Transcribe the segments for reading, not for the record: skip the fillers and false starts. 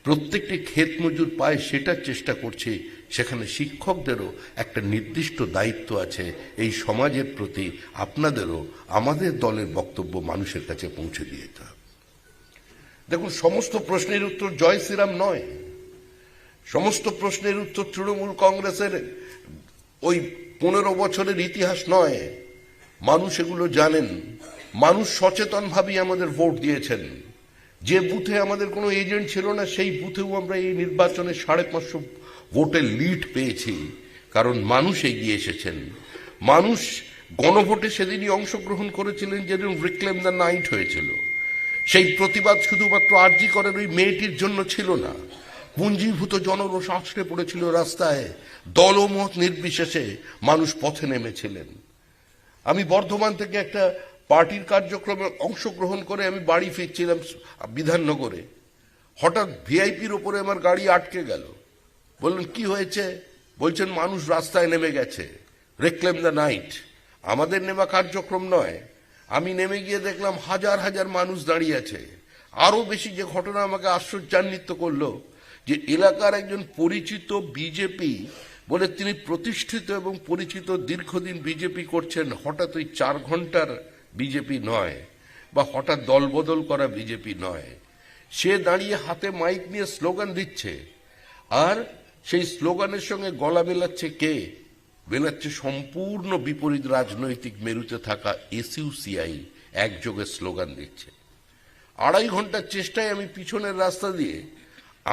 প্রত্যেকটি ক্ষেত মজুর পায় সেটার চেষ্টা করছি, সেখানে শিক্ষকদেরও একটা নির্দিষ্ট দায়িত্ব আছে এই সমাজের প্রতি। আপনাদেরও আমাদের দলের বক্তব্য মানুষের কাছে পৌঁছে দিয়ে যেতে হবে। দেখুন, সমস্ত প্রশ্নের উত্তর জয় শ্রীরাম নয়, সমস্ত প্রশ্নের উত্তর তৃণমূল কংগ্রেসের ওই 15 বছরের ইতিহাস নয়। মানুষ এগুলো জানেন, মানুষ সচেতনভাবেই আমাদের ভোট দিয়েছেন। যে বুথে আমাদের কোনো এজেন্ট ছিল না, সেই বুথেও আমরা এই নির্বাচনে 550 ভোটের লিড পেয়েছি, কারণ মানুষ এগিয়ে এসেছেন। মানুষ গণভোটে সেদিনই অংশগ্রহণ করেছিলেন যেদিন রিক্লেম দ্য নাইট হয়েছিল। সেই প্রতিবাদ শুধুমাত্র আরজি করের ওই মেয়েটির জন্য ছিল না, পুঞ্জীভূত জনরোষ আছড়ে পড়েছিল রাস্তায়, দলমত নির্বিশেষে মানুষ পথে নেমেছিলেন। আমি বর্ধমান থেকে একটা পার্টির কার্যক্রমে অংশগ্রহণ করে আমি বাড়ি ফিরছিলাম বিধাননগরে, হঠাৎ ভিআইপির ওপরে আমার গাড়ি আটকে গেল। বললেন কি হয়েছে? বলছেন মানুষ রাস্তায় নেমে গেছে, রিক্লেম দ্য নাইট। আমাদের নেওয়া কার্যক্রম নয়। আমি নেমে গিয়ে দেখলাম হাজার হাজার মানুষ দাঁড়িয়ে আছে। আরো বেশি যে ঘটনা আমাকে আশ্চর্যান্বিত করলো, যে এলাকার একজন পরিচিত বিজেপি বলে, তিনি প্রতিষ্ঠিত এবং পরিচিত, দীর্ঘদিন বিজেপি করছেন, হঠাৎ ওই 4 ঘন্টার বিজেপি নয়, বা হঠাৎ দলবদল করা বিজেপি নয়, সে দাঁড়িয়ে হাতে মাইক নিয়ে স্লোগান দিচ্ছে। আর সেই স্লোগানের সঙ্গে গলা মেলাচ্ছে কে? মেলাচ্ছে সম্পূর্ণ বিপরীত রাজনৈতিক মেরুতে থাকা এসইউসিআই একযোগে স্লোগান দিচ্ছে। 2.5 ঘন্টার চেষ্টায় আমি পিছনের রাস্তা দিয়ে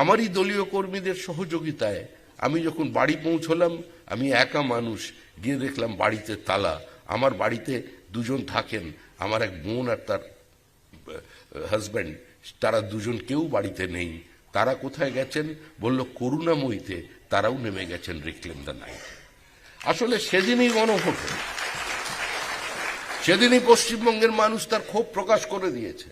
আমারই দলীয় কর্মীদের সহযোগিতায় আমি যখন বাড়ি পৌঁছলাম, আমি একা মানুষ, গিয়ে দেখলাম বাড়িতে তালা। আমার বাড়িতে 2 জন থাকেন, আমার এক বোন আর তার হাজব্যান্ড, তারা 2 জন কেউ বাড়িতে নেই। তারা কোথায় গেছেন? বলল করুণাময়ীতে তারাও নেমে গেছেন রিক্লেম দ্য নাইট। আসলে সেদিনই গণভোট, সেদিনই পশ্চিমবঙ্গের মানুষ তার ক্ষোভ প্রকাশ করে দিয়েছে।